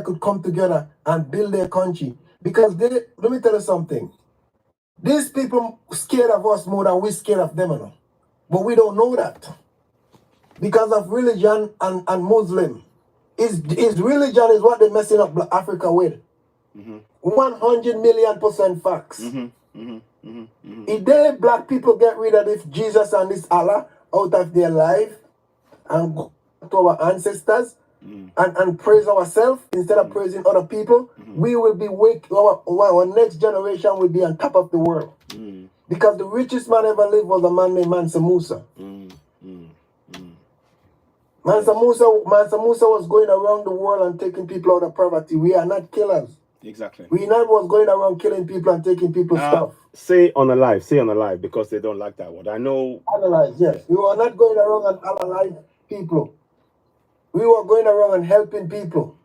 could come together and build their country. Because let me tell you something. These people scared of us more than we scared of them, you know. But we don't know that. Because of religion and Muslim. His religion is what they're messing up Africa with. 100,000,000% facts. If they black people get rid of this Jesus and this Allah out of their life and go to our ancestors and praise ourselves instead of praising other people, we will be our next generation will be on top of the world. Because the richest man ever lived was a man named Mansa Musa. Mansa Musa was going around the world and taking people out of poverty. We are not killers. Exactly. We not was going around killing people and taking people's stuff. Say on the live because they don't like that word. I know. Analyze, yes. We were not going around and analyze people. We were going around and helping people.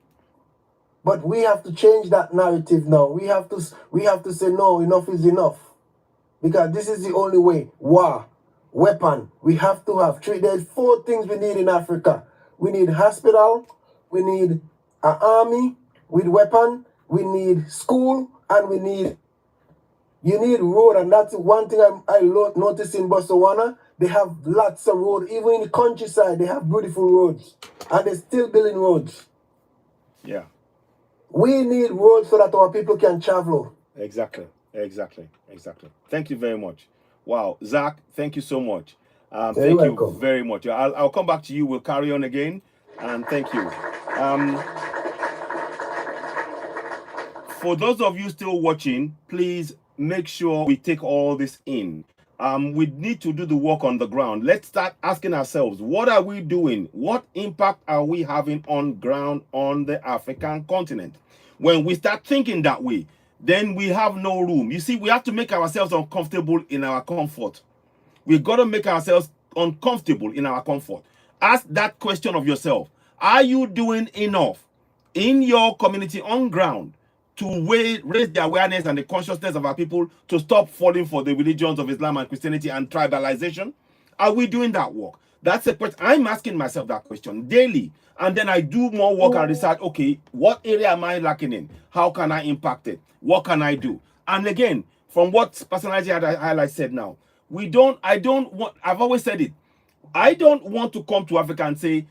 But we have to change that narrative now. We have to say no, enough is enough. Because this is the only way. War, weapon, we have to have. There's 4 things we need in Africa. We need hospital, we need an army with weapon, we need school, and you need road. And that's one thing I noticed in Botswana. They have lots of road. Even in the countryside, they have beautiful roads. And they're still building roads. Yeah. We need roads so that our people can travel. Exactly. Thank you very much. Wow. Zach, thank you so much. Thank you very much. I'll come back to you. We'll carry on again. And thank you. For those of you still watching, please make sure we take all this in. We need to do the work on the ground. Let's start asking ourselves, what are we doing? What impact are we having on ground on the African continent? When we start thinking that way, then we have no room. You see, we have to make ourselves uncomfortable in our comfort. We've got to make ourselves uncomfortable in our comfort. Ask that question of yourself. Are you doing enough in your community on ground to raise the awareness and the consciousness of our people to stop falling for the religions of Islam and Christianity and tribalization? Are we doing that work? That's a question. I'm asking myself that question daily. And then I do more work and research. Okay, what area am I lacking in? How can I impact it? What can I do? And again, from what Personality Highlight said now, I've always said it. I don't want to come to Africa and say,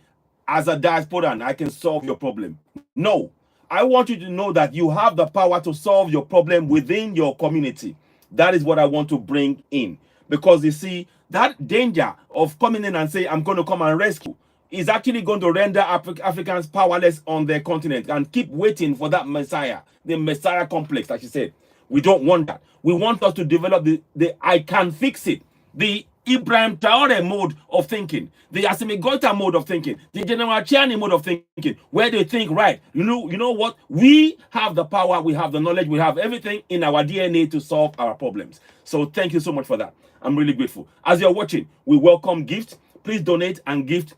as a diasporan, I can solve your problem. No. I want you to know that you have the power to solve your problem within your community. That is what I want to bring in. Because you see, that danger of coming in and saying, I'm going to come and rescue, is actually going to render Africans powerless on their continent and keep waiting for that Messiah, the Messiah complex, like she said. We don't want that. We want us to develop the I can fix it, the Ibrahim Traore mode of thinking, the Assimi Goita mode of thinking, the General Chiani mode of thinking, where they think, right, you know what? We have the power, we have the knowledge, we have everything in our DNA to solve our problems. So thank you so much for that. I'm really grateful. As you're watching, we welcome gifts. Please donate and gift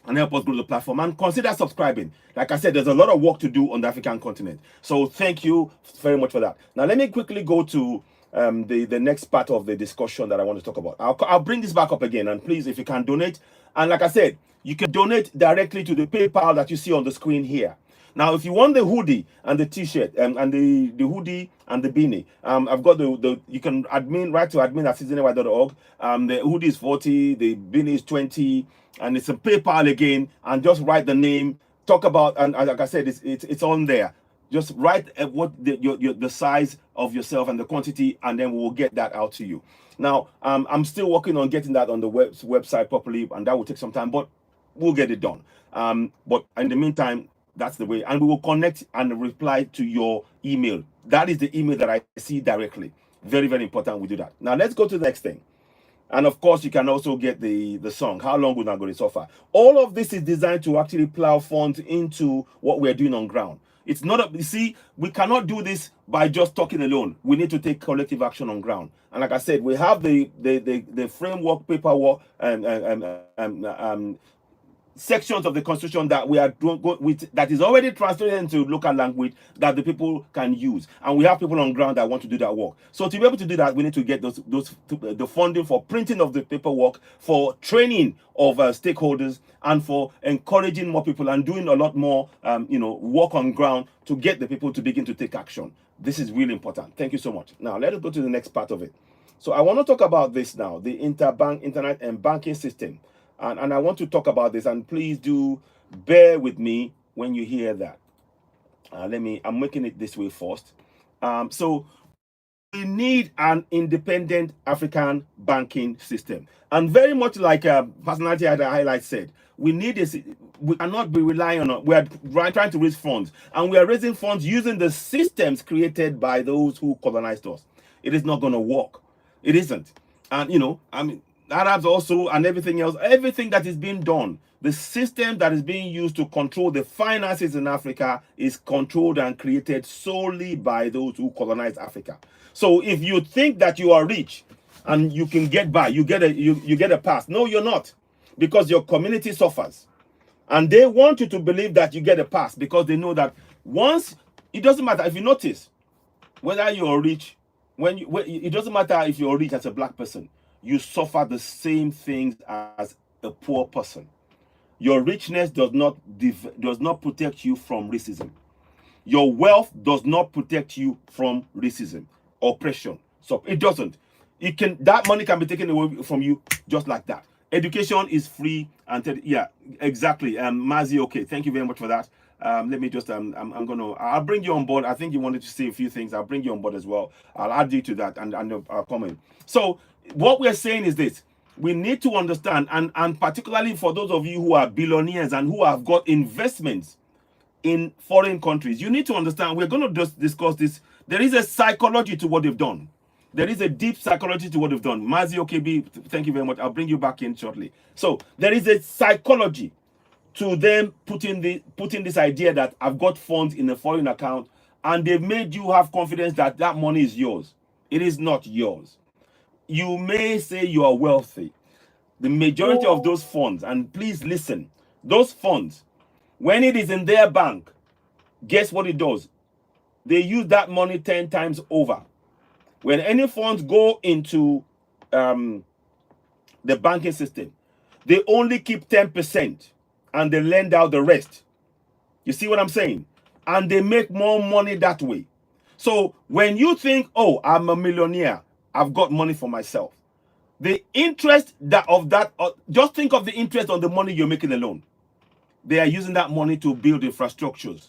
and help us grow the platform, and consider subscribing. Like I said, there's a lot of work to do on the African continent. So thank you very much for that. Now let me quickly go to the next part of the discussion that I want to talk about. I'll bring this back up again, and please, if you can donate, and like I said, you can donate directly to the PayPal that you see on the screen here. Now, if you want the hoodie and the t-shirt and the hoodie and the beanie, I've got you can write to admin@citizenwide.org. The hoodie is 40, the beanie is 20, and it's a PayPal again, and just write the name, talk about, and like I said, it's on there. Just write what the size of yourself and the quantity, and then we'll get that out to you. Now, I'm still working on getting that on the website properly, and that will take some time, but we'll get it done. But in the meantime, that's the way, and we will connect and reply to your email. That is the email that I see directly. Very, very important we do that. Now, let's go to the next thing. And of course, you can also get the song, How Long Will Not Go to Suffer. All of this is designed to actually plow funds into what we're doing on ground. It's not you see, we cannot do this by just talking alone. We need to take collective action on ground. And like I said, we have the framework, paperwork, and sections of the constitution that we are doing with, that is already translated into local language that the people can use, and we have people on ground that want to do that work. So to be able to do that, we need to get the funding for printing of the paperwork, for training of stakeholders, and for encouraging more people and doing a lot more work on ground to get the people to begin to take action. This is really important. Thank you so much. Now let us go to the next part of it. So I want to talk about this now, the internet and banking system. And I want to talk about this, and please do bear with me when you hear that. I'm making it this way first. So we need an independent African banking system. And very much like Personality at the Highlight said, we need this. We cannot be relying on, we are trying to raise funds, and we are raising funds using the systems created by those who colonized us. It is not going to work. It isn't. And Arabs also, and everything else, everything that is being done, the system that is being used to control the finances in Africa is controlled and created solely by those who colonized Africa. So if you think that you are rich and you can get by, you get a pass. No, you're not, because your community suffers. And they want you to believe that you get a pass because they know that once, it doesn't matter if you notice whether you're rich, it doesn't matter if you're rich as a black person, you suffer the same things as a poor person. Your richness does not protect you from racism. Your wealth does not protect you from racism, oppression. So it doesn't. That money can be taken away from you just like that. Education is free, and yeah, exactly. Mazi, okay, thank you very much for that. Let me just I'll bring you on board. I think you wanted to say a few things. I'll bring you on board as well. I'll add you to that and I'll comment. So what we're saying is this: we need to understand, and particularly for those of you who are billionaires and who have got investments in foreign countries, you need to understand, we're going to just discuss this. There is a psychology to what they've done. There is a deep psychology to what they've done. Mazi OKB, thank you very much. I'll bring you back in shortly. So there is a psychology to them putting this idea that I've got funds in a foreign account, and they've made you have confidence that that money is yours. It is not yours. You may say you are wealthy. The majority of those funds, and please listen, those funds, when it is in their bank, guess what it does? They use that money 10 times over. When any funds go into the banking system, they only keep 10% and they lend out the rest. You see what I'm saying? And they make more money that way. So when you think, oh, I'm a millionaire, I've got money for myself, the interest just think of the interest on the money you're making alone. They are using that money to build infrastructures,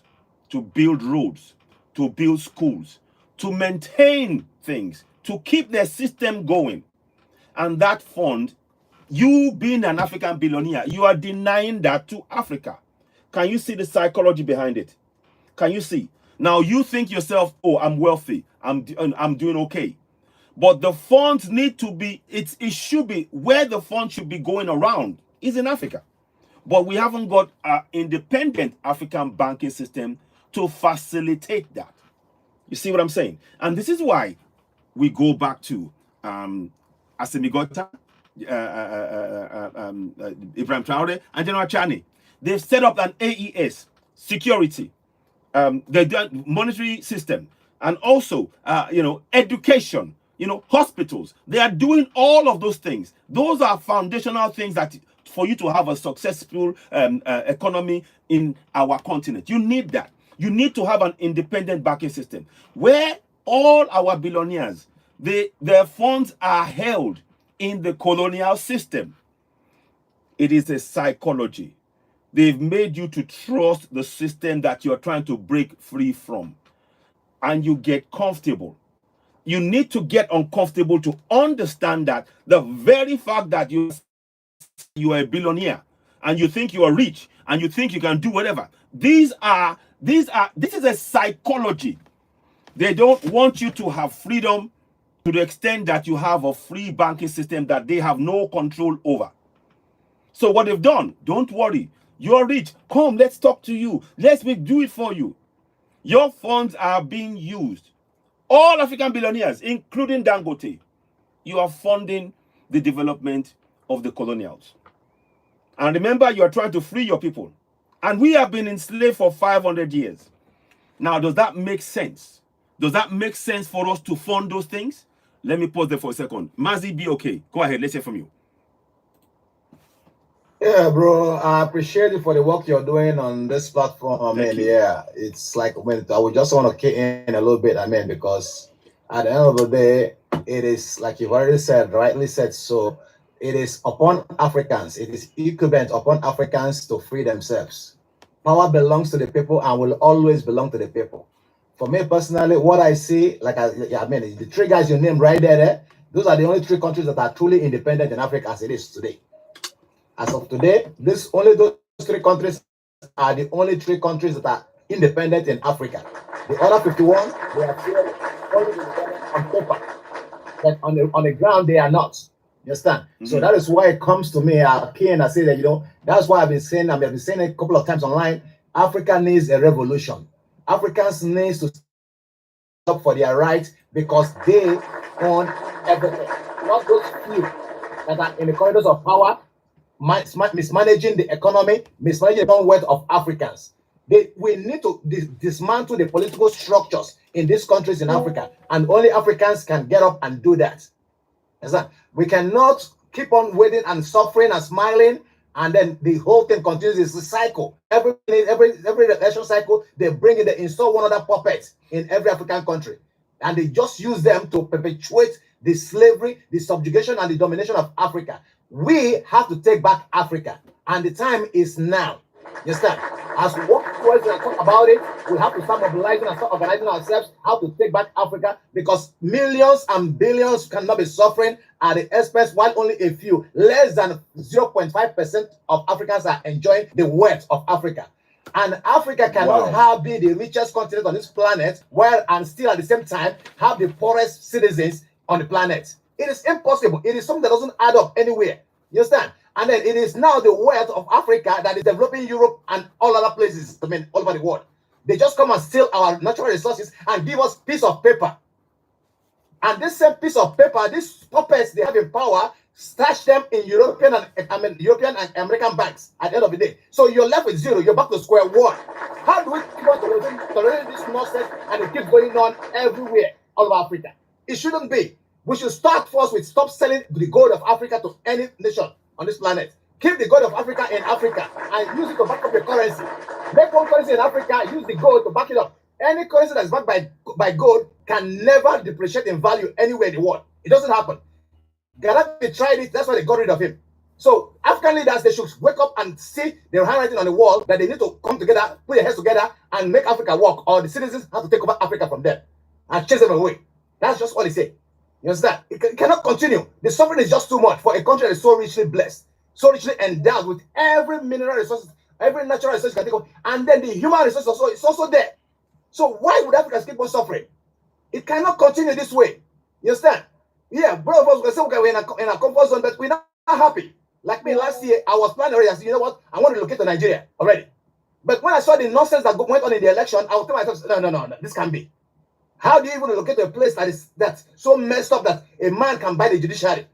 to build roads, to build schools, to maintain things, to keep their system going. And that fund, you being an African billionaire, you are denying that to Africa. Can you see the psychology behind it? Can you see? Now you think yourself, oh, I'm wealthy, I'm doing okay. But the funds need to be, it should be, where the funds should be going around is in Africa. But we haven't got an independent African banking system to facilitate that. You see what I'm saying? And this is why we go back to Assimi Goïta, Ibrahim Traoré, and General Chani. They've set up an AES, security, the monetary system, and also, education, hospitals. They are doing all of those things. Those are foundational things that for you to have a successful economy in our continent. You need that. You need to have an independent banking system where all our billionaires, their funds are held in the colonial system. It is a psychology. They've made you to trust the system that you're trying to break free from. And you get comfortable. You need to get uncomfortable to understand that the very fact that you are a billionaire and you think you are rich and you think you can do whatever, this is a psychology. They don't want you to have freedom to the extent that you have a free banking system that they have no control over. So what they've done, don't worry, you're rich, come, let's talk to you, let's do it for you. Your funds are being used. All African billionaires, including Dangote, you are funding the development of the colonials. And remember, you are trying to free your people. And we have been enslaved for 500 years. Now, does that make sense? Does that make sense for us to fund those things? Let me pause there for a second. Mazi, be okay. Go ahead. Let's hear from you. Yeah, bro. I appreciate it for the work you're doing on this platform. I Thank mean, you. yeah, it's like when I would just want to key in a little bit. I mean, because at the end of the day, it is like you've already said, rightly said. So it is upon Africans. It is equivalent upon Africans to free themselves. Power belongs to the people and will always belong to the people. For me personally, what I see, like I mean, the three guys you named right there, those are the only three countries that are truly independent in Africa as it is today. As of today, only those three countries are the only three countries that are independent in Africa. The other 51, they are still only independent on paper, but on the ground they are not. You understand? So that is why it comes to me, Ken, I say that, that's why I've been saying it a couple of times online. Africa needs a revolution. Africans need to up for their rights because they own everything. Not those few that are in the corridors of power, mismanaging the economy, mismanaging the wealth of Africans. We need to dismantle the political structures in these countries in Africa, and only Africans can get up and do that. We cannot keep on waiting and suffering and smiling, and then the whole thing continues. It's a cycle. Every election cycle, they install one other puppet in every African country, and they just use them to perpetuate the slavery, the subjugation, and the domination of Africa. We have to take back Africa, and the time is now. You understand? As we walk towards and talk about it, we have to start mobilizing and start organizing ourselves how to take back Africa, because millions and billions cannot be suffering at the expense while only a few, less than 0.5% of Africans are enjoying the wealth of Africa. And Africa cannot be the richest continent on this planet while and still at the same time have the poorest citizens on the planet. It is impossible. It is something that doesn't add up anywhere. You understand? And then it is now the wealth of Africa that is developing Europe and all other places, all over the world. They just come and steal our natural resources and give us piece of paper. And this same piece of paper, these puppets they have in power, stash them in European and American banks at the end of the day. So you're left with zero. You're back to square one. How do we keep on tolerating this nonsense and it keeps going on everywhere, all over Africa? It shouldn't be. We should start first with stop selling the gold of Africa to any nation on this planet. Keep the gold of Africa in Africa and use it to back up your currency. Make one currency in Africa, use the gold to back it up. Any currency that's backed by gold can never depreciate in value anywhere in the world. It doesn't happen. Gaddafi tried it, that's why they got rid of him. So African leaders, they should wake up and see their handwriting on the wall that they need to come together, put their heads together and make Africa work, or the citizens have to take over Africa from them and chase them away. That's just what they say. You understand? It cannot continue. The suffering is just too much for a country that is so richly blessed, so richly endowed with every mineral resource, every natural resource you can think of, and then the human resource is also there. So why would Africa keep on suffering? It cannot continue this way. You understand? Yeah, both of us can say, okay, we're in a comfort zone, but we're not happy. Like me last year, I was planning already. I said, you know what? I want to relocate to Nigeria already. But when I saw the nonsense that went on in the election, I would tell myself, no, this can't be. How do you even locate a place that's so messed up that a man can buy the judiciary?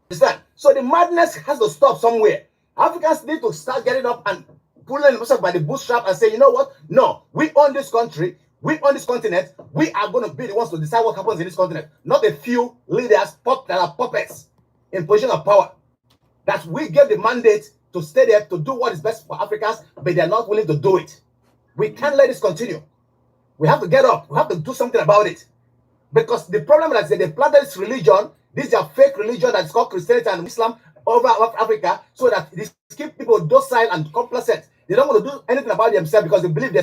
Understand? So the madness has to stop somewhere. Africans need to start getting up and pulling themselves by the bootstrap and say, you know what? No, we own this country. We own this continent. We are going to be the ones to decide what happens in this continent. Not a few leaders that are puppets in position of power. That we gave the mandate to stay there to do what is best for Africans, but they're not willing to do it. We can't let this continue. We have to get up. We have to do something about it. Because the problem is that they planted this religion, this is a fake religion that is called Christianity and Islam over Africa, so that they keep people docile and complacent. They don't want to do anything about themselves because they believe